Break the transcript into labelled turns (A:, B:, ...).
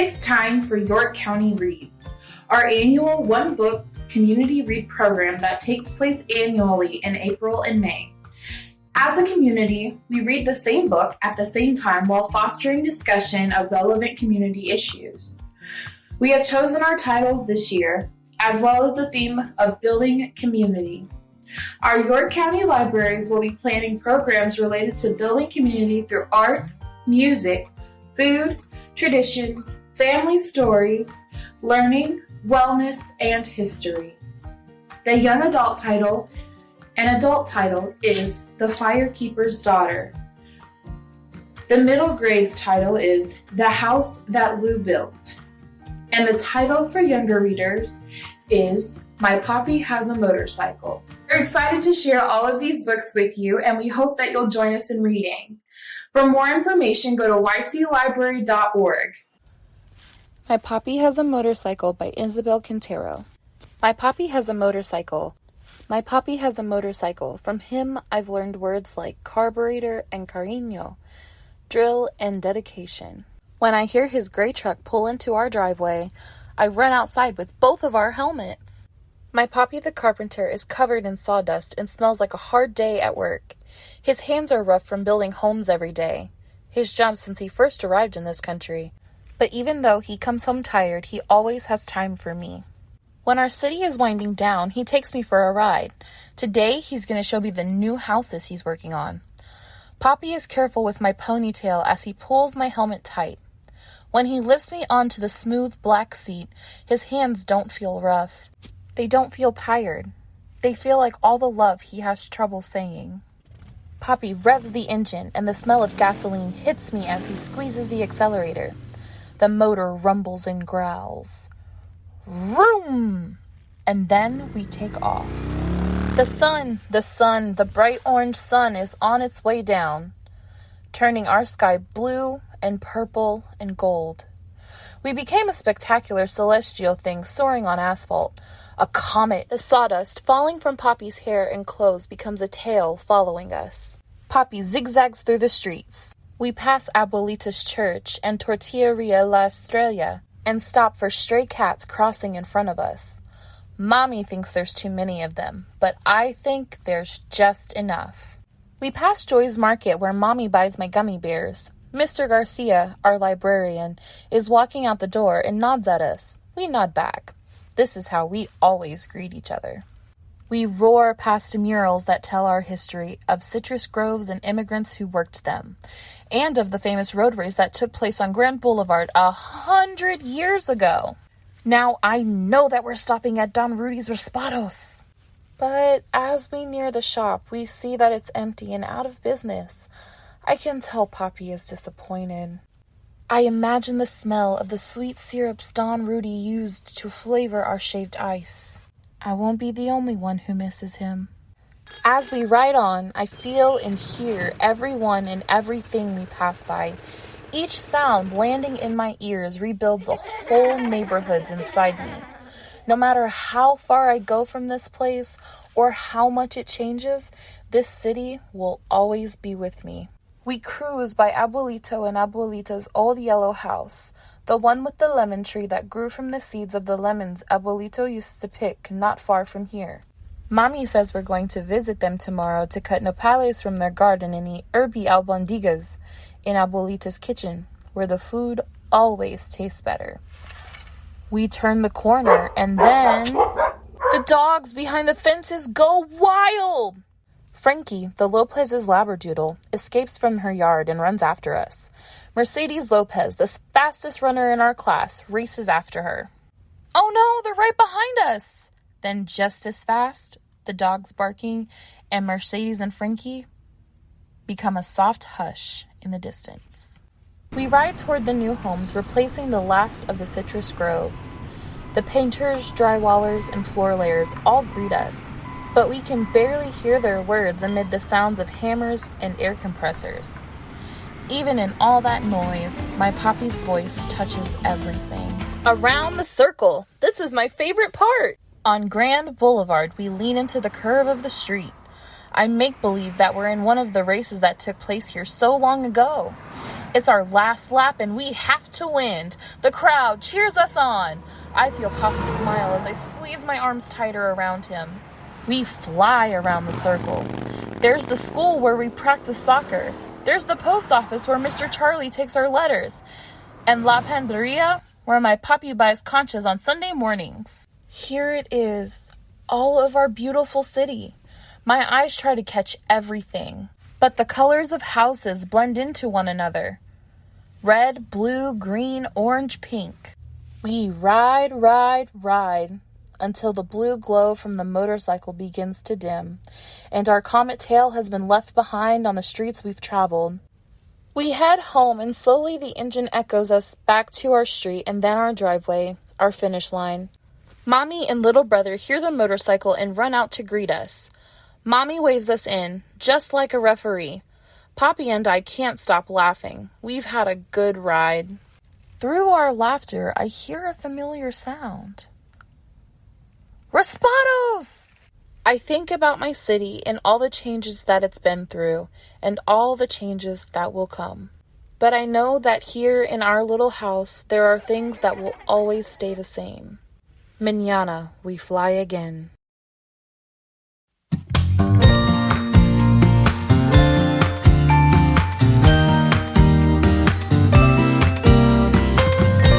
A: It's time for York County Reads, our annual one-book community read program that takes place annually in April and May. As a community, we read the same book at the same time while fostering discussion of relevant community issues. We have chosen our titles this year, as well as the theme of building community. Our York County libraries will be planning programs related to building community through art, music, food, traditions, family stories, learning, wellness, and history. The young adult title is The Firekeeper's Daughter. The middle grade's title is The House That Lou Built. And the title for younger readers is My Papi Has a Motorcycle. We're excited to share all of these books with you, and we hope that you'll join us in reading. For more information, go to yclibrary.org.
B: My Papi Has a Motorcycle by Isabel Quintero. My Papi has a motorcycle. My Papi has a motorcycle. From him I've learned words like carburetor and cariño, drill and dedication. When I hear his gray truck pull into our driveway, I run outside with both of our helmets. My Papi the carpenter is covered in sawdust and smells like a hard day at work. His hands are rough from building homes every day, his job since he first arrived in this country. But even though he comes home tired, he always has time for me. When our city is winding down, he takes me for a ride. Today, he's going to show me the new houses he's working on. Papi is careful with my ponytail as he pulls my helmet tight. When he lifts me onto the smooth black seat, his hands don't feel rough. They don't feel tired. They feel like all the love he has trouble saying. Papi revs the engine, and the smell of gasoline hits me as he squeezes the accelerator. The motor rumbles and growls. Vroom! And then we take off. The sun, the bright orange sun is on its way down, turning our sky blue and purple and gold. We became a spectacular celestial thing soaring on asphalt. A comet. The sawdust falling from Papi's hair and clothes becomes a tail following us. Papi zigzags through the streets. We pass Abuelita's church and Tortilleria La Estrella and stop for stray cats crossing in front of us. Mommy thinks there's too many of them, but I think there's just enough. We pass Joy's Market where Mommy buys my gummy bears. Mr. Garcia, our librarian, is walking out the door and nods at us. We nod back. This is how we always greet each other. We roar past murals that tell our history of citrus groves and immigrants who worked them, and of the famous road race that took place on Grand Boulevard 100 years ago. Now I know that we're stopping at Don Rudy's Raspados. But as we near the shop, we see that it's empty and out of business. I can tell Papi is disappointed. I imagine the smell of the sweet syrups Don Rudy used to flavor our shaved ice. I won't be the only one who misses him. As we ride on, I feel and hear everyone and everything we pass by. Each sound landing in my ears rebuilds a whole neighborhood inside me. No matter how far I go from this place or how much it changes, this city will always be with me. We cruise by Abuelito and Abuelita's old yellow house, the one with the lemon tree that grew from the seeds of the lemons Abuelito used to pick not far from here. Mommy says we're going to visit them tomorrow to cut nopales from their garden and eat herby albondigas in Abuelita's kitchen, where the food always tastes better. We turn the corner, and then the dogs behind the fences go wild! Frankie, the Lopez's labradoodle, escapes from her yard and runs after us. Mercedes Lopez, the fastest runner in our class, races after her. Oh no, they're right behind us! Then just as fast, the dogs barking and Mercedes and Frankie become a soft hush in the distance. We ride toward the new homes, replacing the last of the citrus groves. The painters, drywallers, and floor layers all greet us, but we can barely hear their words amid the sounds of hammers and air compressors. Even in all that noise, my Papi's voice touches everything. Around the circle! This is my favorite part! On Grand Boulevard, we lean into the curve of the street. I make believe that we're in one of the races that took place here so long ago. It's our last lap and we have to win. The crowd cheers us on. I feel Papi smile as I squeeze my arms tighter around him. We fly around the circle. There's the school where we practice soccer. There's the post office where Mr. Charlie takes our letters. And La Panderia, where my papi buys conchas on Sunday mornings. Here it is, all of our beautiful city. My eyes try to catch everything, but the colors of houses blend into one another. Red, blue, green, orange, pink. We ride, ride, ride, until the blue glow from the motorcycle begins to dim, and our comet tail has been left behind on the streets we've traveled. We head home, and slowly the engine echoes us back to our street and then our driveway, our finish line. Mommy and little brother hear the motorcycle and run out to greet us. Mommy waves us in, just like a referee. Papi and I can't stop laughing. We've had a good ride. Through our laughter, I hear a familiar sound. Raspados! I think about my city and all the changes that it's been through and all the changes that will come. But I know that here in our little house, there are things that will always stay the same. Mañana we fly again.